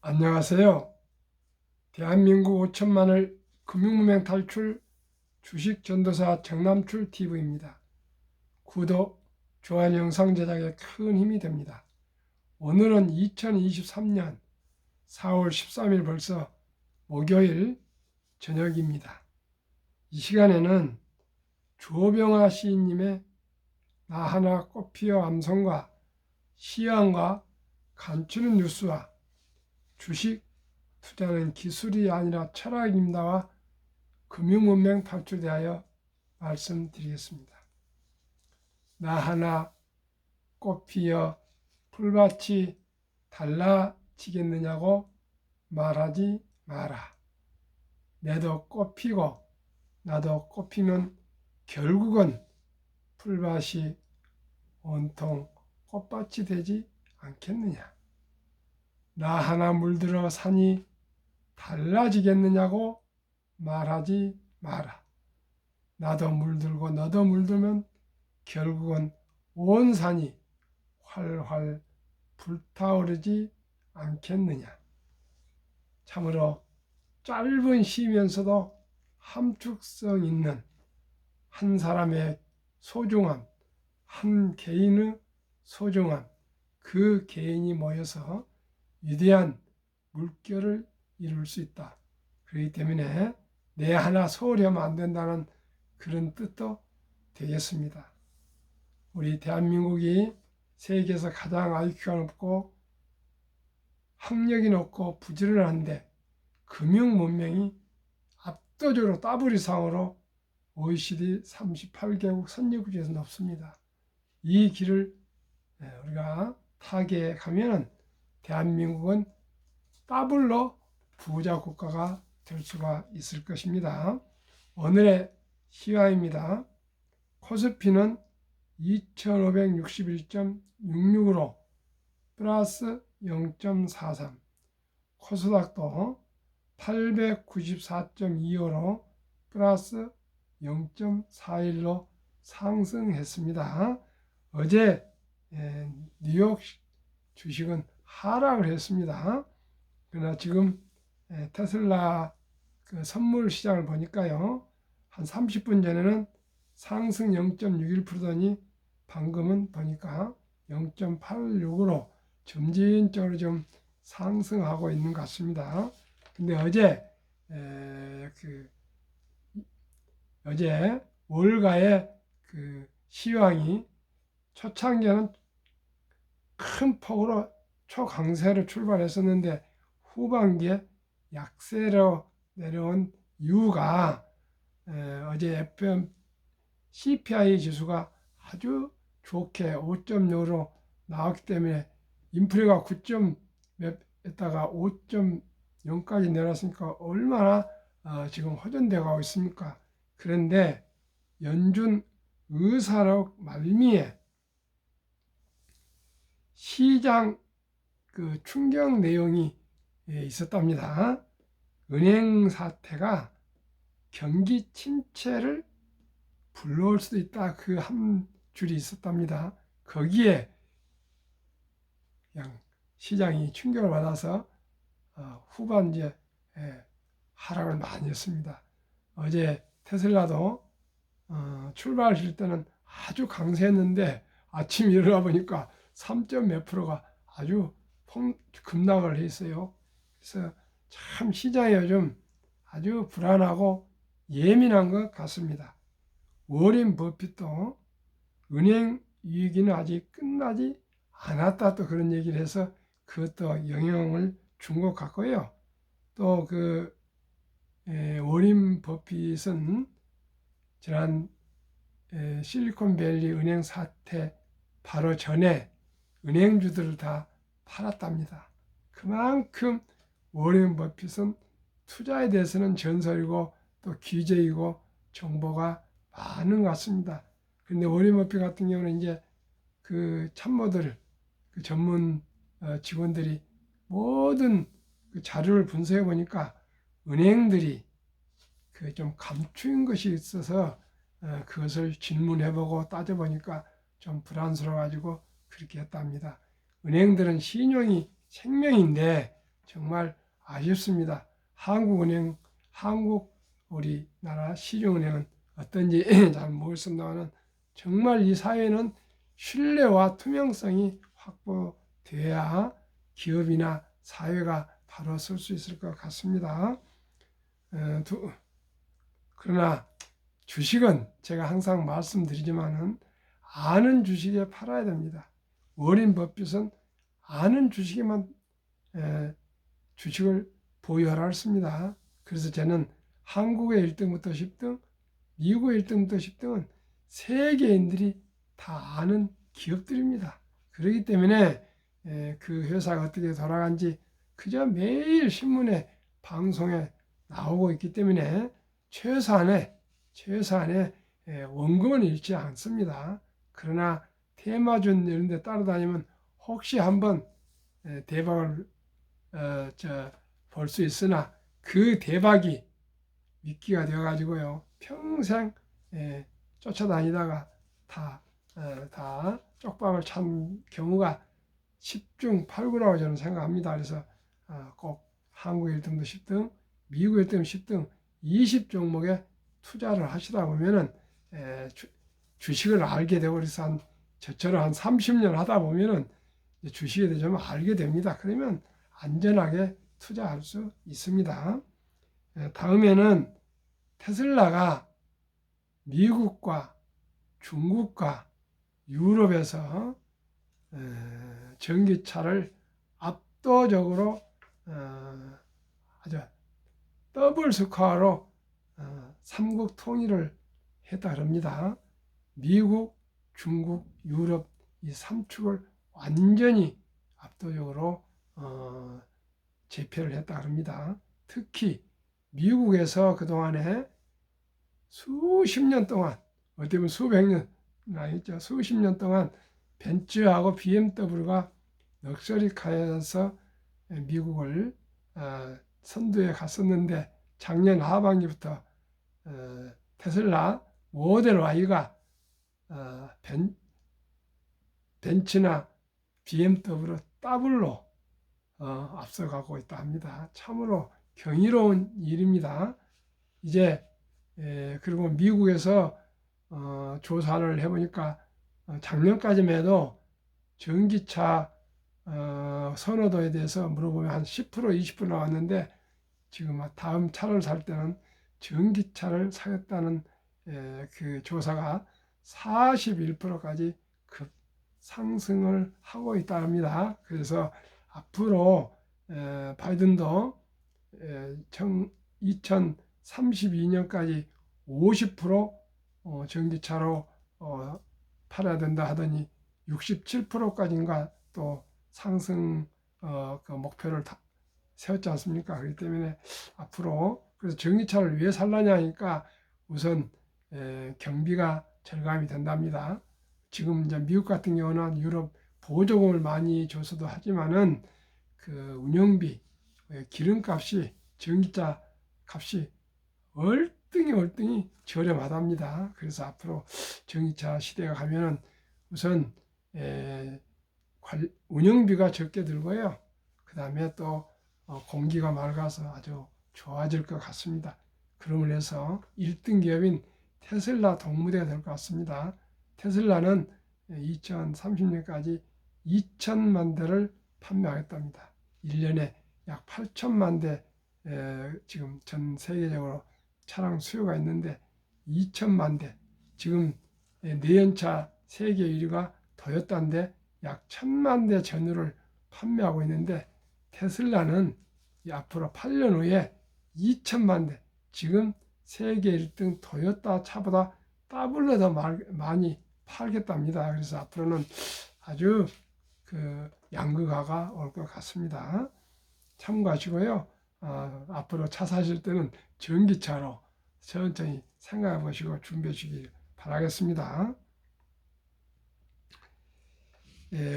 안녕하세요. 대한민국 5천만을 금융무명 탈출 주식전도사 정남출 TV입니다. 구독, 좋아요 영상 제작에 큰 힘이 됩니다. 오늘은 2023년 4월 13일 벌써 목요일 저녁입니다. 이 시간에는 주호병아 시인님의 나 하나 꽃피어 암송과 시황과 감추는 뉴스와 주식 투자는 기술이 아니라 철학입니다와 금융문명 탈출에 대하여 말씀드리겠습니다. 나 하나 꽃피어 풀밭이 달라지겠느냐고 말하지 마라. 내도 꽃피고 나도 꽃피면 결국은 풀밭이 온통 꽃밭이 되지 않겠느냐. 나 하나 물들어 산이 달라지겠느냐고 말하지 마라. 나도 물들고 너도 물들면 결국은 온 산이 활활 불타오르지 않겠느냐. 참으로 짧은 시면서도 함축성 있는 한 사람의 소중함, 한 개인의 소중함, 그 개인이 모여서 위대한 물결을 이룰 수 있다. 그렇기 때문에 내 하나 소홀히 하면 안 된다는 그런 뜻도 되겠습니다. 우리 대한민국이 세계에서 가장 IQ가 높고 학력이 높고 부지런한데 금융 문명이 압도적으로 더블 이상으로 OECD 38개국 선진국 중에서 높습니다. 이 길을 우리가 타게 가면 대한민국은 더블로 부자 국가가 될 수가 있을 것입니다. 오늘의 시황입니다. 코스피는 2561.66으로 플러스 0.43, 코스닥도 894.25로 플러스 0.41로 상승했습니다. 어제 뉴욕 주식은 하락을 했습니다. 그러나 지금 테슬라 그 선물 시장을 보니까요, 한 30분 전에는 상승 0.61%더니 방금은 보니까 0.86으로 점진적으로 좀 상승하고 있는 것 같습니다. 근데 어제 월가의 그 시황이 초창기에는 큰 폭으로 초강세로 출발했었는데 후반기에 약세로 내려온 이유가 어제 FM CPI 지수가 아주 좋게 5.0로 나왔기 때문에 인플레가 9점 몇 했다가 5.0까지 내려왔으니까 얼마나 지금 호전되어 가고 있습니까? 그런데 연준 의사록 말미에 시장 그 충격 내용이 있었답니다. 은행 사태가 경기 침체를 불러올 수도 있다. 그 한 줄이 있었답니다. 거기에 그냥 시장이 충격을 받아서 후반기에 하락을 많이 했습니다. 어제 테슬라도 출발하실 때는 아주 강세했는데 아침 일어나 보니까 3점 몇 프로가 아주 급락을 했어요. 그래서 참 시장이 요즘 아주 불안하고 예민한 것 같습니다. 워렌 버핏도 은행 위기는 아직 끝나지 않았다 또 그런 얘기를 해서 그것도 영향을 준 것 같고요. 또 워렌 버핏은 지난 실리콘밸리 은행 사태 바로 전에 은행주들을 다 팔았답니다. 그만큼 워렌 버핏은 투자에 대해서는 전설이고 또 기재이고 정보가 많은 것 같습니다. 그런데 워렌 버핏 같은 경우는 이제 그 참모들, 그 전문 직원들이 모든 그 자료를 분석해 보니까 은행들이 그 좀 감추인 것이 있어서 그것을 질문해보고 따져보니까 좀 불안스러워가지고 그렇게 했답니다. 은행들은 신용이 생명인데 정말 아쉽습니다. 한국 우리나라 시중은행은 어떤지 잘 모르겠습니다만 정말 이 사회는 신뢰와 투명성이 확보돼야 기업이나 사회가 바로 설 수 있을 것 같습니다. 그러나 주식은 제가 항상 말씀드리지만은 아는 주식에 팔아야 됩니다. 워렌 버핏은 아는 주식에만 주식을 보유하라 했습니다. 그래서 저는 한국의 1등부터 10등, 미국의 1등부터 10등은 세계인들이 다 아는 기업들입니다. 그렇기 때문에 그 회사가 어떻게 돌아간지 그저 매일 신문에 방송에 나오고 있기 때문에 최소한의 원금은 잃지 않습니다. 그러나 테마주 이런 데 따라다니면 혹시 한번 대박을 볼 수 있으나 그 대박이 미끼가 되어 가지고요 평생 쫓아다니다가 다 쪽박을 찬 경우가 10중 8구라고 저는 생각합니다. 그래서 꼭 한국 1등도 10등, 미국 1등 10등 20종목에 투자를 하시다 보면은 주식을 알게 되고 그래서 저처럼 한 30년 하다 보면은 주식에 대해서 좀 알게 됩니다. 그러면 안전하게 투자할 수 있습니다. 다음에는 테슬라가 미국과 중국과 유럽에서 전기차를 압도적으로 아주 더블 스코어로 삼국 통일을 했다 합니다. 미국, 중국, 유럽 이 3축을 완전히 압도적으로 제패를 했다 합니다. 특히 미국에서 그동안에 수십 년 동안 어떻게 보면 수백 년 아니죠. 수십 년 동안 벤츠하고 BMW가 럭셔리카에서 미국을 선두에 갔었는데 작년 하반기부터 테슬라 모델 Y가 벤츠나 BMW로 더블로 앞서가고 있다 합니다. 참으로 경이로운 일입니다. 이제 그리고 미국에서 조사를 해보니까 작년까지만 해도 전기차 선호도에 대해서 물어보면 한 10% 20% 나왔는데 지금 다음 차를 살 때는 전기차를 사겠다는 그 조사가 41%까지 급 상승을 하고 있다 합니다. 그래서 앞으로 바이든도 2032년까지 50% 전기차로 팔아야 된다 하더니 67%까지인가 또 상승 그 목표를 세웠지 않습니까? 그렇기 때문에 앞으로 그래서 전기차를 왜 살라냐 하니까 우선 경비가 절감이 된답니다. 지금 이제 미국 같은 경우는 유럽 보조금을 많이 줘서도 하지만은 그 운영비, 기름값이 전기차 값이 월등히 저렴하답니다. 그래서 앞으로 전기차 시대가 가면은 우선 운영비가 적게 들고요. 그 다음에 또 공기가 맑아서 아주 좋아질 것 같습니다. 그러므로 해서 1등 기업인 테슬라 동무대가 될 것 같습니다. 테슬라는 2030년까지 2천만 대를 판매하겠답니다. 1년에 약 8천만 대 지금 전 세계적으로 차량 수요가 있는데 2천만 대 지금 내연차 세계 1위가 토요타인데 약 1,000만 대 전후를 판매하고 있는데 테슬라는 앞으로 8년 후에 2천만 대 지금 세계 1등 토요타 차보다 더블로 더 많이 팔겠답니다. 그래서 앞으로는 아주 그 양극화가 올 것 같습니다. 참고하시고요. 앞으로 차 사실 때는 전기차로 천천히 생각해 보시고 준비해 주길 바라겠습니다.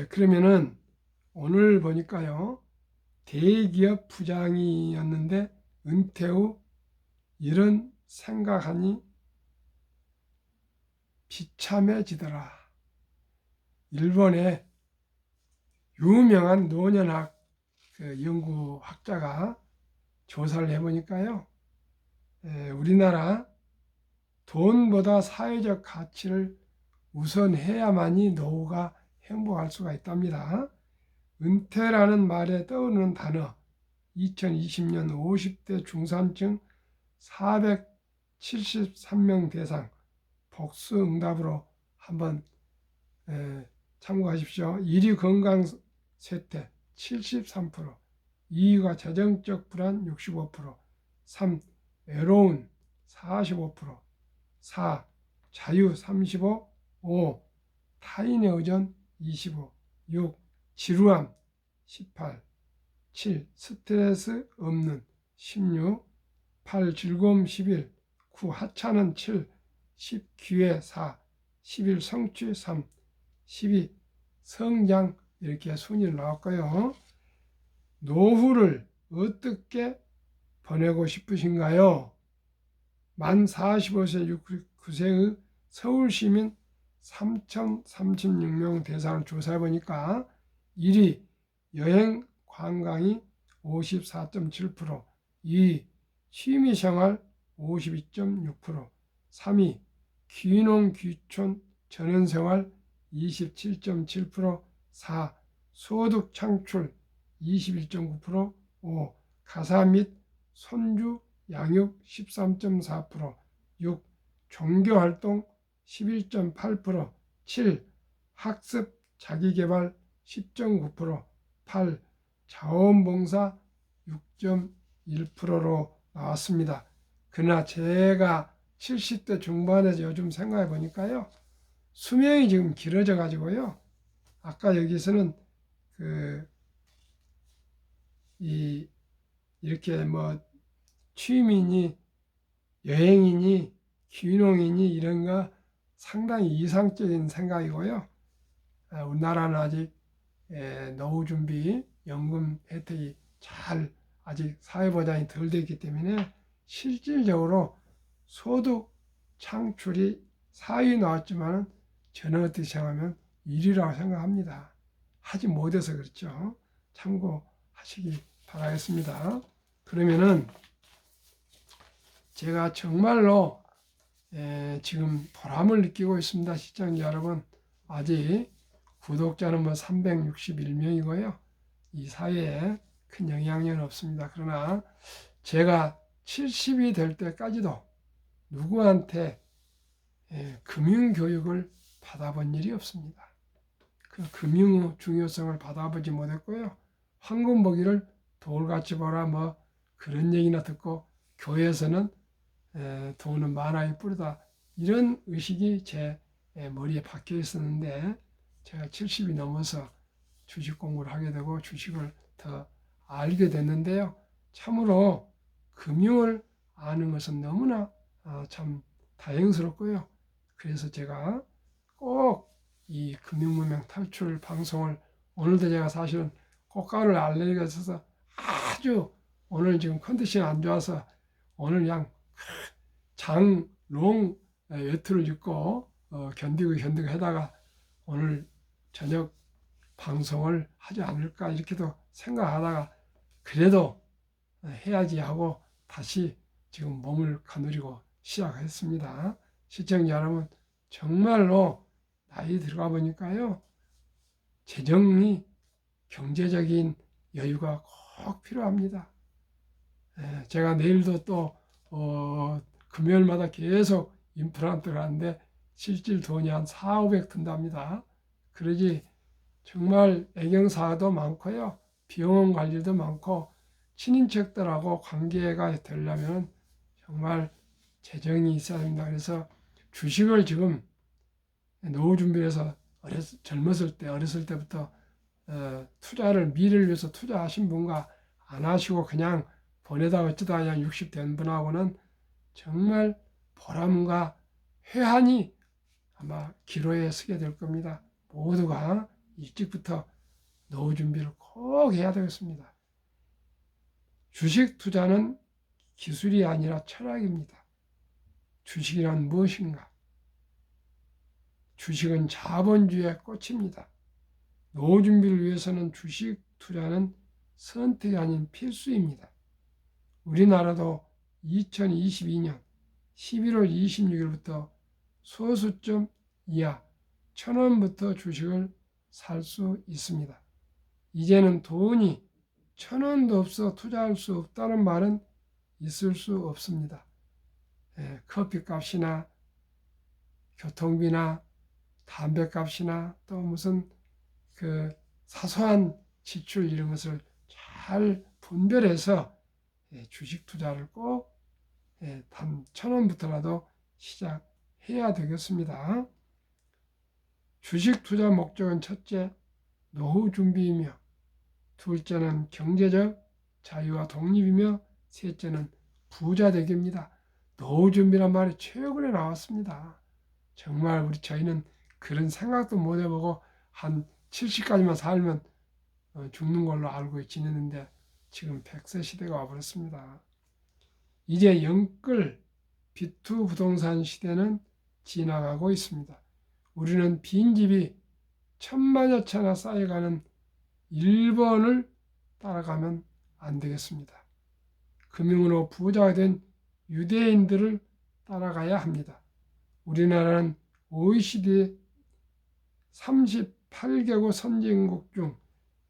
그러면은 오늘 보니까요. 대기업 부장이었는데 은퇴 후 이런 생각하니 비참해지더라. 일본의 유명한 노년학 그 연구학자가 조사를 해보니까요, 우리나라 돈보다 사회적 가치를 우선해야만이 노후가 행복할 수가 있답니다. 은퇴라는 말에 떠오르는 단어, 2020년 50대 중산층 473명 대상 복수 응답으로 한번 참고하십시오. 1위 건강 쇠퇴 73%, 2위가 재정적 불안 65%, 3. 외로운 45%, 4. 자유 35%, 5. 타인의 의존 25%, 6. 지루함 18%, 7. 스트레스 없는 16%, 8. 즐거움 11%, 9. 하찮은 7%, 10. 기회 4%, 11. 성취 3%, 12. 성장, 이렇게 순위를 나왔고요. 노후를 어떻게 보내고 싶으신가요? 만 45세 69세의 서울시민 3,036명 대상을 조사해보니까 1위 여행 관광이 54.7%, 2위 취미생활 52.6%, 3위 귀농 귀촌 전원생활 27.7%, 4. 소득 창출 21.9%, 5. 가사 및 손주 양육 13.4%, 6. 종교활동 11.8%, 7. 학습 자기개발 10.9%, 8. 자원봉사 6.1%로 나왔습니다. 그러나 제가 70대 중반에서 요즘 생각해 보니까요, 수명이 지금 길어져 가지고요, 아까 여기서는 이렇게 뭐 취미니 여행이니 귀농이니 이런 거 상당히 이상적인 생각이고요. 우리나라는 아직 노후 준비 연금 혜택이 잘 아직 사회보장이 덜 되기 때문에 실질적으로 소득 창출이 4위 나왔지만 저는 어떻게 생각하면 1위라고 생각합니다. 하지 못해서 그렇죠. 참고하시기 바라겠습니다. 그러면은 제가 정말로 지금 보람을 느끼고 있습니다. 시청자 여러분, 아직 구독자는 뭐 361명이고요. 이 사회에 큰 영향력은 없습니다. 그러나 제가 70이 될 때까지도 누구한테 금융교육을 받아본 일이 없습니다. 그 금융의 중요성을 받아보지 못했고요. 황금 보기를 돌같이 보라 뭐 그런 얘기나 듣고 교회에서는 돈은 만화에 뿌리다 이런 의식이 제 머리에 박혀 있었는데 제가 70이 넘어서 주식 공부를 하게 되고 주식을 더 알게 됐는데요. 참으로 금융을 아는 것은 너무나 참 다행스럽고요. 그래서 제가 꼭 이 금융문명 탈출 방송을 오늘도 제가 사실은 꽃가루를 알레르기가 있어서 아주 오늘 지금 컨디션이 안 좋아서 오늘 그냥 장롱 외투를 입고 견디고 하다가 오늘 저녁 방송을 하지 않을까 이렇게도 생각하다가 그래도 해야지 하고 다시 지금 몸을 거느리고 시작했습니다. 시청자 여러분, 정말로 나이 들어가 보니까요, 재정이 경제적인 여유가 꼭 필요합니다. 제가 내일도 또 금요일마다 계속 임플란트를 하는데 실질 돈이 한 4,500 든답니다. 그러지 정말 애경사도 많고요. 병원 관리도 많고 친인척들하고 관계가 되려면 정말 재정이 있어야 됩니다. 그래서 주식을 지금 노후 준비를 해서 어렸을 때부터 투자를 미래를 위해서 투자하신 분과 안 하시고 그냥 보내다 어쩌다 그냥 60 된 분하고는 정말 보람과 회한이 아마 기로에 서게 될 겁니다. 모두가 일찍부터 노후 준비를 꼭 해야 되겠습니다. 주식 투자는 기술이 아니라 철학입니다. 주식이란 무엇인가? 주식은 자본주의의 꽃입니다. 노후 준비를 위해서는 주식 투자는 선택이 아닌 필수입니다. 우리나라도 2022년 11월 26일부터 소수점 이하 1,000원부터 주식을 살 수 있습니다. 이제는 돈이 1,000원도 없어 투자할 수 없다는 말은 있을 수 없습니다. 커피값이나 교통비나 담배값이나 또 무슨 그 사소한 지출 이런 것을 잘 분별해서 주식 투자를 꼭 단 1,000원부터라도 시작해야 되겠습니다. 주식 투자 목적은 첫째, 노후 준비이며 둘째는 경제적 자유와 독립이며 셋째는 부자 되기입니다. 노후 준비란 말이 최근에 나왔습니다. 정말 저희는 그런 생각도 못 해보고 한 70까지만 살면 죽는 걸로 알고 지내는데 지금 100세 시대가 와버렸습니다. 이제 영끌 비투 부동산 시대는 지나가고 있습니다. 우리는 빈집이 천만여 채나 쌓여가는 일본을 따라가면 안 되겠습니다. 금융으로 부자가 된 유대인들을 따라가야 합니다. 우리나라는 OECD 38개국 선진국 중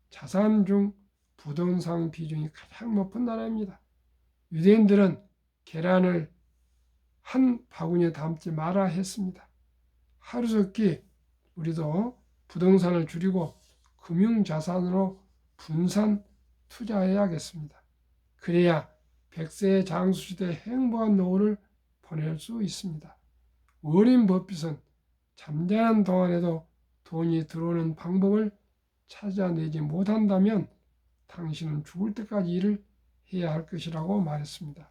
자산 중 부동산 비중이 가장 높은 나라입니다. 유대인들은 계란을 한 바구니에 담지 마라 했습니다. 하루속히 우리도 부동산을 줄이고 금융자산으로 분산 투자해야겠습니다. 그래야 100세의 장수시대 행복한 노후를 보낼 수 있습니다. 워렌 버핏은 잠자는 동안에도 돈이 들어오는 방법을 찾아내지 못한다면 당신은 죽을 때까지 일을 해야 할 것이라고 말했습니다.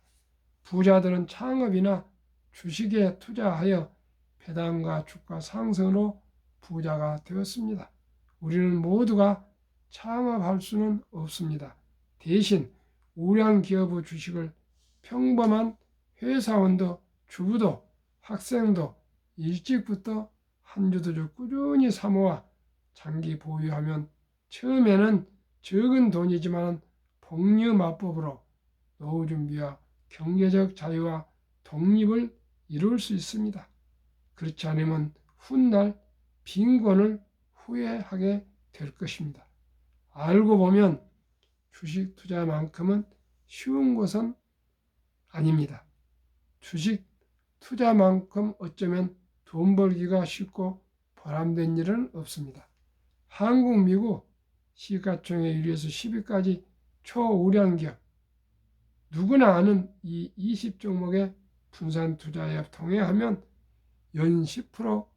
부자들은 창업이나 주식에 투자하여 배당과 주가 상승으로 부자가 되었습니다. 우리는 모두가 창업할 수는 없습니다. 대신 우량 기업의 주식을 평범한 회사원도 주부도 학생도 일찍부터 한 주 두 주 꾸준히 사모아 장기 보유하면 처음에는 적은 돈이지만 복리마법으로 노후 준비와 경제적 자유와 독립을 이룰 수 있습니다. 그렇지 않으면 훗날 빈곤을 후회하게 될 것입니다. 알고 보면 주식 투자만큼은 쉬운 것은 아닙니다. 주식 투자만큼 어쩌면 돈 벌기가 쉽고 보람된 일은 없습니다. 한국, 미국 시가총액 1위에서 10위까지 초우량 기업, 누구나 아는 이 20종목의 분산 투자에 동행하면 연 10%,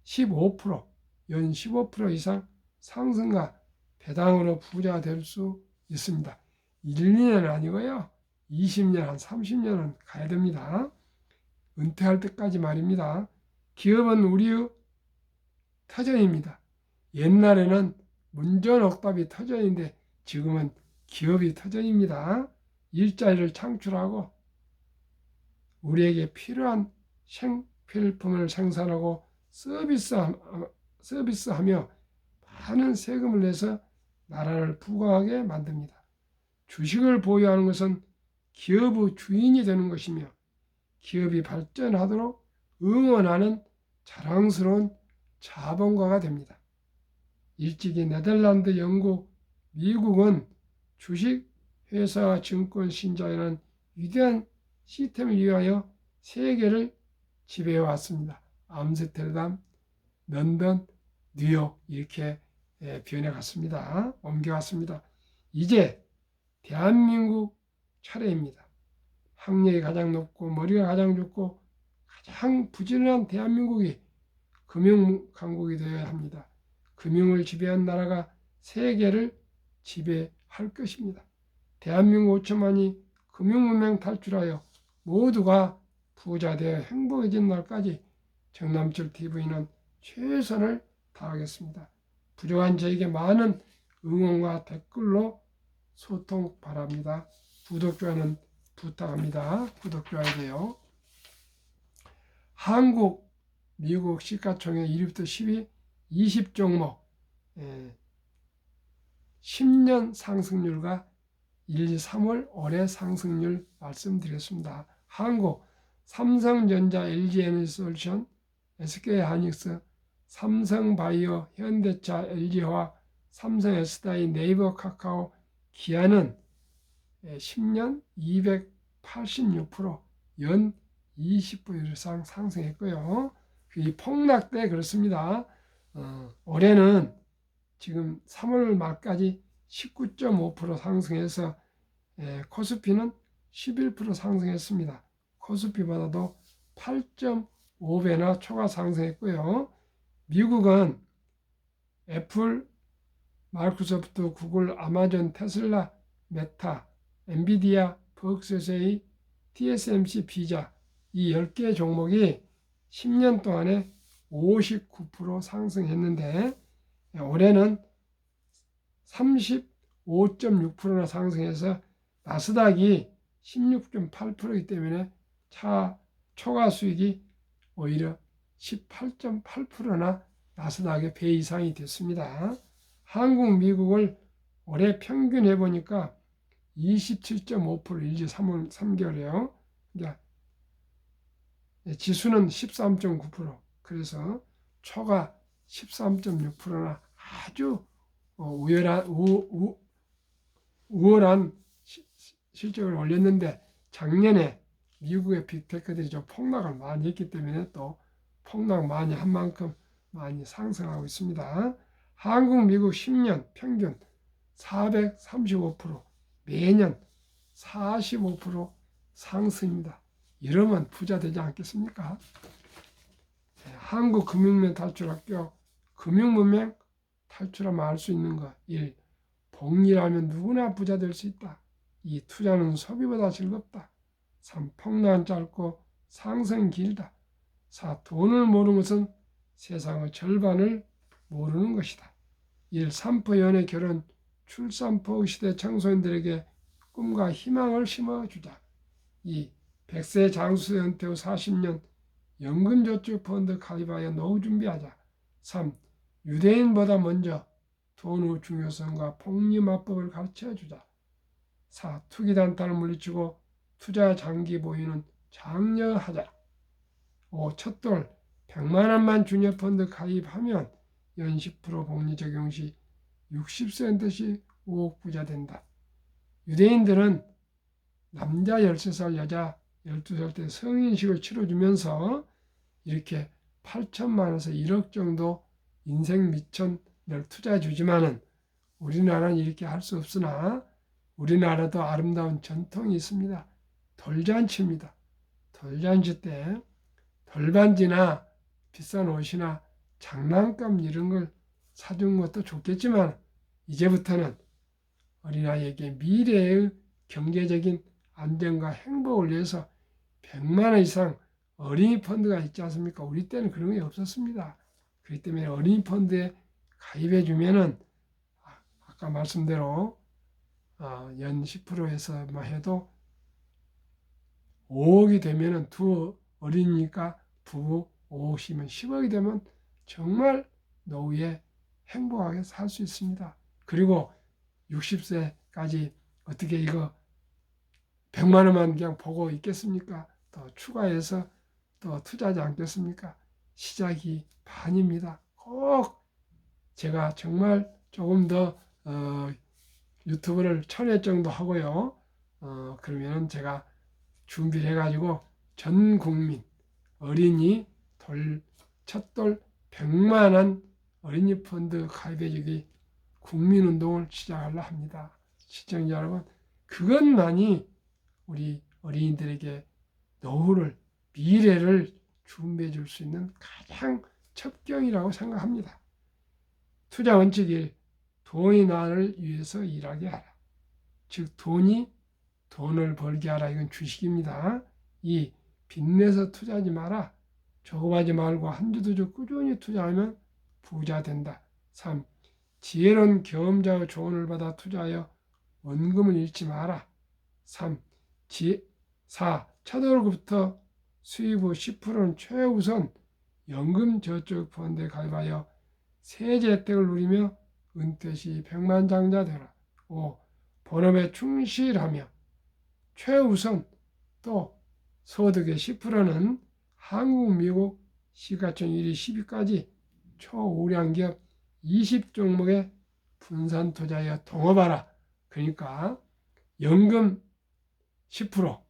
15%, 연 15% 이상 상승과 배당으로 부자 될 수 있습니다. 1, 2년 아니고요. 20년, 한 30년은 가야 됩니다. 은퇴할 때까지 말입니다. 기업은 우리의 터전입니다. 옛날에는 문전옥답이 터전인데 지금은 기업이 터전입니다. 일자리를 창출하고 우리에게 필요한 생필품을 생산하고 서비스하며 많은 세금을 내서 나라를 부강하게 만듭니다. 주식을 보유하는 것은 기업의 주인이 되는 것이며 기업이 발전하도록 응원하는 자랑스러운 자본가가 됩니다. 일찍이 네덜란드, 영국, 미국은 주식 회사와 증권 신자라는 위대한 시스템을 위하여 세계를 지배해 왔습니다. 암스테르담, 런던, 뉴욕 이렇게 변해갔습니다. 옮겨갔습니다. 이제 대한민국 차례입니다. 학력이 가장 높고 머리가 가장 좋고 가장 부지런한 대한민국이 금융 강국이 되어야 합니다. 금융을 지배한 나라가 세계를 지배할 것입니다. 대한민국 5천만이 금융문명 탈출하여 모두가 부자 되어 행복해진 날까지 정남철 TV는 최선을 다하겠습니다. 부족한 저에게 많은 응원과 댓글로 소통 바랍니다. 구독, 좋아요는 부탁합니다. 구독, 좋아요. 한국, 미국 시가총액 1위부터 10위 20종목 10년 상승률과 1, 2, 3월 올해 상승률 말씀드렸습니다. 한국 삼성전자, LG에너지솔루션, SK하이닉스, 삼성바이오, 현대차, LG화학, 삼성 S다이, 네이버 카카오, 기아는 10년 286%, 연 20% 이상 상승했고요. 이 폭락 때 그렇습니다. 올해는 지금 3월 말까지 19.5% 상승해서 코스피는 11% 상승했습니다. 코스피보다도 8.5배나 초과 상승했고요. 미국은 애플, 마이크로소프트, 구글, 아마존, 테슬라, 메타, 엔비디아, 벅스세이, TSMC, 비자 이 10개 종목이 10년 동안에 59% 상승했는데 올해는 35.6%나 상승해서 나스닥이 16.8%이기 때문에 초과 수익이 오히려 18.8%나 나스닥의 배 이상이 됐습니다. 한국, 미국을 올해 평균 해보니까 27.5% 1, 2, 3월 3개월이에요. 그러니까 지수는 13.9%, 그래서 초가 13.6%나 아주 우월한 실적을 올렸는데 작년에 미국의 빅테크들이 좀 폭락을 많이 했기 때문에 또 폭락 많이 한 만큼 많이 상승하고 있습니다. 한국, 미국 10년 평균 435%, 매년 45% 상승입니다. 이러면 부자 되지 않겠습니까? 한국금융문 탈출학교, 금융문맹 탈출하면 알 수 있는 것. 1. 복리라면 누구나 부자 될 수 있다. 2. 투자는 소비보다 즐겁다. 3. 폭락은 짧고 상승은 길다. 4. 돈을 모르는 것은 세상의 절반을 모르는 것이다. 1. 산포 연애 결혼 출산포 시대 청소년들에게 꿈과 희망을 심어주자. 2. 100세 장수 은퇴 후 40년 연금저축펀드 가입하여 노후 준비하자. 3. 유대인보다 먼저 돈의 중요성과 복리마법을 가르쳐주자. 4. 투기단타를 물리치고 투자 장기 보유는 장려하자. 5. 첫돌 100만 원만 주녀펀드 가입하면 연 10% 복리 적용 시 60%씩 5억 부자 된다. 유대인들은 남자 13살, 여자 12살 때 성인식을 치러주면서 이렇게 8천만 원에서 1억 정도 인생 미천을 투자해 주지만은 우리나라는 이렇게 할 수 없으나 우리나라도 아름다운 전통이 있습니다. 돌잔치입니다. 돌잔치 때 돌반지나 비싼 옷이나 장난감 이런 걸 사준 것도 좋겠지만 이제부터는 어린아이에게 미래의 경제적인 안정과 행복을 위해서 100만 원 이상 어린이 펀드가 있지 않습니까? 우리 때는 그런 게 없었습니다. 그렇기 때문에 어린이 펀드에 가입해 주면은 아까 말씀대로 연 10%에서만 해도 5억이 되면은 두 어린이니까 부부 5억이면 10억이 되면 정말 노후에 행복하게 살 수 있습니다. 그리고 60세까지 어떻게 이거 100만 원만 그냥 보고 있겠습니까? 더 추가해서 또 투자하지 않겠습니까? 시작이 반입니다. 꼭 제가 정말 조금 더 유튜브를 1000회 정도 하고요. 그러면 제가 준비를 해가지고 전 국민 어린이 첫돌 100만 원 어린이 펀드 가입해주기 국민운동을 시작하려 합니다. 시청자 여러분, 그것만이 우리 어린이들에게 노후를, 미래를 준비해 줄 수 있는 가장 첩경이라고 생각합니다. 투자 원칙 1. 돈이 나를 위해서 일하게 하라. 즉 돈이 돈을 벌게 하라. 이건 주식입니다. 2. 빚내서 투자하지 마라. 조급하지 말고 한주두주 꾸준히 투자하면 부자 된다. 3. 지혜로운 경험자의 조언을 받아 투자하여 원금을 잃지 마라. 4. 첫 월급부터 수입 후 10%는 최우선 연금저축펀드에 가입하여 세제 혜택을 누리며 은퇴 시 백만장자 되라. 5. 본업에 충실하며 최우선 또 소득의 10%는 한국, 미국 시가총 1위 10위까지 초우량기업 20종목에 분산 투자하여 동업하라. 그러니까 연금 10%,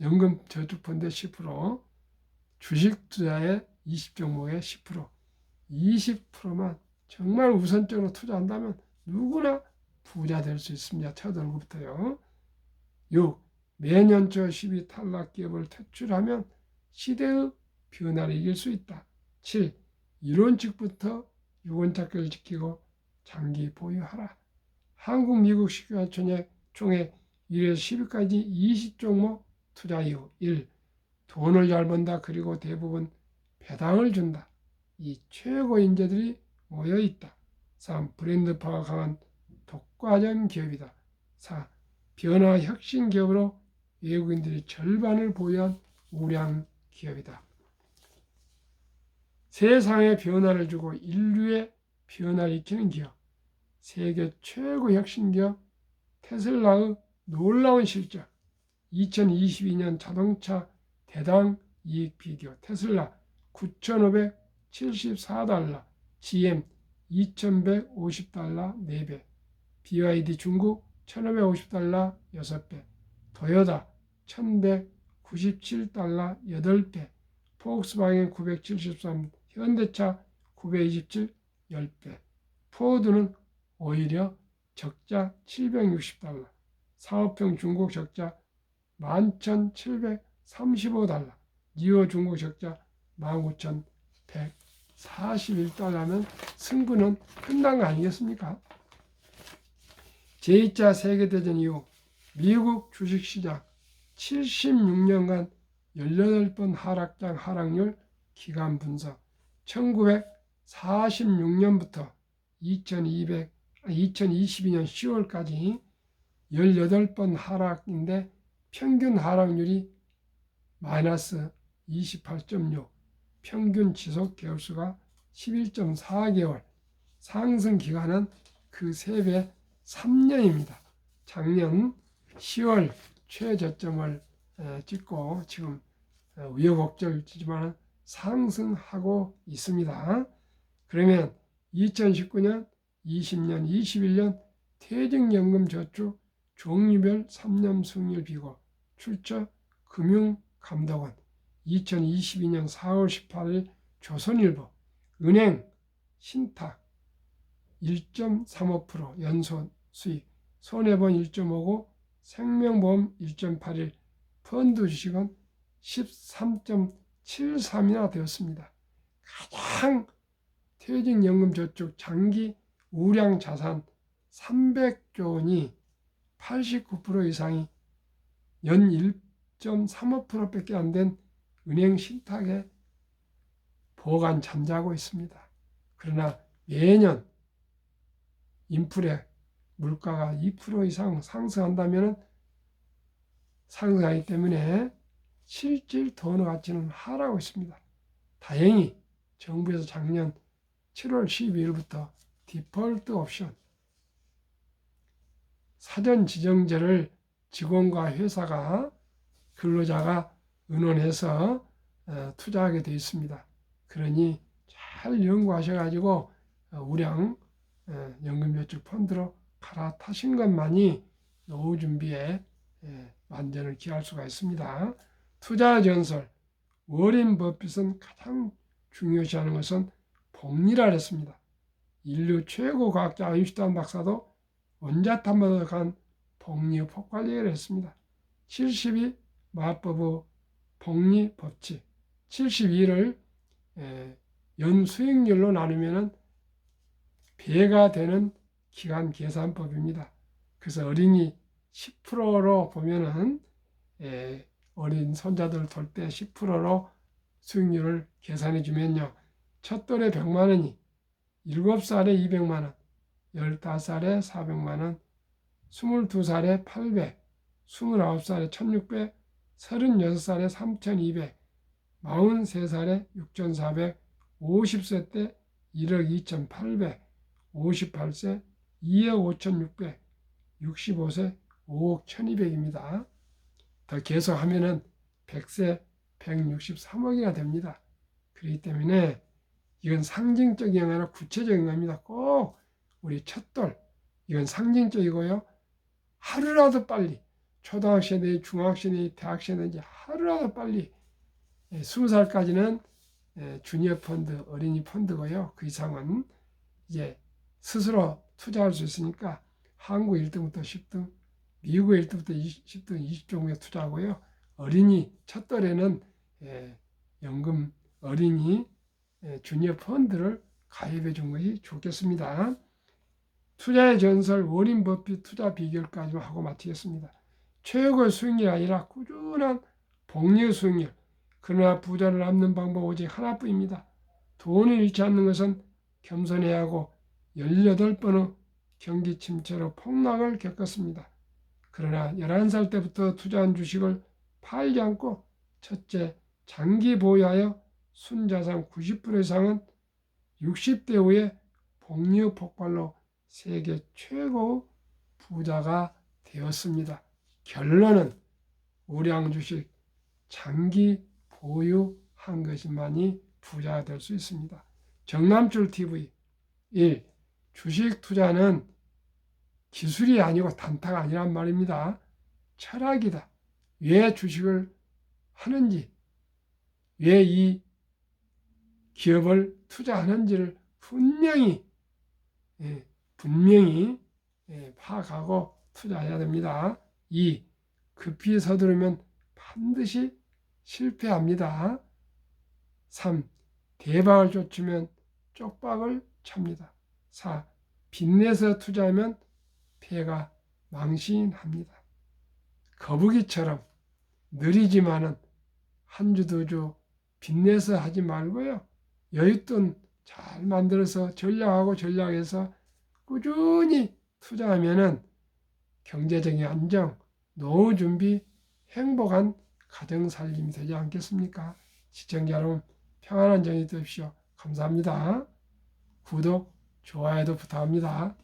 연금 저축펀드 10%, 주식 투자에 20종목에 10%, 20%만 정말 우선적으로 투자한다면 누구나 부자 될 수 있습니다. 첫 월급부터요. 6. 매년 저 10위 탈락 기업을 퇴출하면 시대의 변화를 이길 수 있다. 7. 이론칙부터 유언착결을 지키고 장기 보유하라. 한국, 미국 시가총액 1에서 10위까지 20종목 투자 이후. 1. 돈을 잘 번다. 그리고 대부분 배당을 준다. 2. 최고 인재들이 모여 있다. 3. 브랜드파가 강한 독과점 기업이다. 4. 변화 혁신 기업으로 외국인들이 절반을 보유한 우량 기업이다. 세상에 변화를 주고 인류의 변화를 일으키는 기업, 세계 최고 혁신 기업 테슬라의 놀라운 실적, 2022년 자동차 대당 이익 비교, 테슬라 9,574달러, GM 2,150달러 4배, BYD 중국 1,550달러 6배, 도요타 1,197달러 8배, 폭스바겐 973, 현대차 927 10배, 포드는 오히려 적자 760달러, 사업형 중국 적자 11,735달러, 니오 중국 적자 19,141달러면 승부는 끝난 거 아니겠습니까? 제2차 세계대전 이후 미국 주식시장 76년간 18번 하락장 하락률 기간 분석, 1946년부터 2022년 10월까지 18번 하락인데 평균 하락률이 마이너스 28.6, 평균 지속 개월수가 11.4개월, 상승 기간은 그 3배 3년입니다. 작년 10월 최저점을 찍고 지금 우여곡절이지만 상승하고 있습니다. 그러면 2019년, 20년, 21년 퇴직연금 저축 종류별 3년 수익률 비교 출처 금융감독원 2022년 4월 18일 조선일보 은행 신탁 1.35% 연소 수익 손해본 1.59 생명보험 1.81 펀드 주식은 13.73이나 되었습니다. 가장 퇴직연금 저축 장기 우량 자산 300조 원이 89% 이상이 연 1.35%밖에 안 된 은행 신탁에 보관 잠자고 있습니다. 그러나 매년 인플레 물가가 2% 이상 상승한다면 상승하기 때문에 실질 돈 가치는 하락하고 있습니다. 다행히 정부에서 작년 7월 12일부터 디폴트 옵션 사전 지정제를 직원과 회사가 근로자가 의논해서 투자하게 되어 있습니다. 그러니 잘 연구하셔가지고 우량 연금저축 펀드로 갈아타신 것만이 노후 준비에 완전을 기할 수가 있습니다. 투자 전설 워렌 버핏은 가장 중요시하는 것은 복리라 했습니다. 인류 최고 과학자 아인슈타인 박사도 원자탄보다 간 복리 폭발력을 했습니다. 72 마법의 복리 법칙 72를 연 수익률로 나누면 배가 되는 기간 계산법입니다. 그래서 어린이 10%로 보면은 어린 손자들 돌 때 10%로 수익률을 계산해 주면요. 첫 돌에 100만 원이 7살에 200만 원, 15살에 400만 원, 22살에 800, 29살에 1600, 36살에 3200, 43살에 6400, 50세 때 1억 2800, 58세 2억 5,600, 65세 5억 1,200입니다. 더 계속하면은 100세 163억이나 됩니다. 그렇기 때문에 이건 상징적인 게 아니라 구체적인 겁니다. 꼭 우리 첫돌, 이건 상징적이고요. 하루라도 빨리, 초등학생이, 중학생이, 대학생이 하루라도 빨리 20살까지는 주니어 펀드, 어린이 펀드고요. 그 이상은 이제 스스로 투자할 수 있으니까 한국 1등부터 10등, 미국 1등부터 10등, 20종에 투자하고요. 어린이 첫돌에는 연금 어린이 주니어 펀드를 가입해 준 것이 좋겠습니다. 투자의 전설 워린 버핏 투자 비결까지만 하고 마치겠습니다. 최고의 수익률이 아니라 꾸준한 복리의 수익률. 그러나 부자를 남는 방법 오직 하나뿐입니다. 돈을 잃지 않는 것은 겸손해야 하고 18번의 경기 침체로 폭락을 겪었습니다. 그러나 11살 때부터 투자한 주식을 팔지 않고 첫째, 장기 보유하여 순자산 90% 이상은 60대 후에 복리 폭발로 세계 최고 부자가 되었습니다. 결론은 우량 주식 장기 보유한 것만이 부자가 될 수 있습니다. 정남줄 TV 1. 주식 투자는 기술이 아니고 단타가 아니란 말입니다. 철학이다. 왜 주식을 하는지, 왜 이 기업을 투자하는지를 분명히 파악하고 투자해야 됩니다. 2. 급히 서두르면 반드시 실패합니다. 3. 대박을 쫓으면 쪽박을 찹니다. 4. 빚내서 투자하면 폐가 망신합니다. 거북이처럼 느리지만은 한 주 두 주 빚내서 하지 말고요. 여윳돈 잘 만들어서 전략해서 꾸준히 투자하면은 경제적인 안정, 노후 준비, 행복한 가정 살림이 되지 않겠습니까? 시청자 여러분 평안한 저녁이 되십시오. 감사합니다. 구독, 좋아요도 부탁합니다.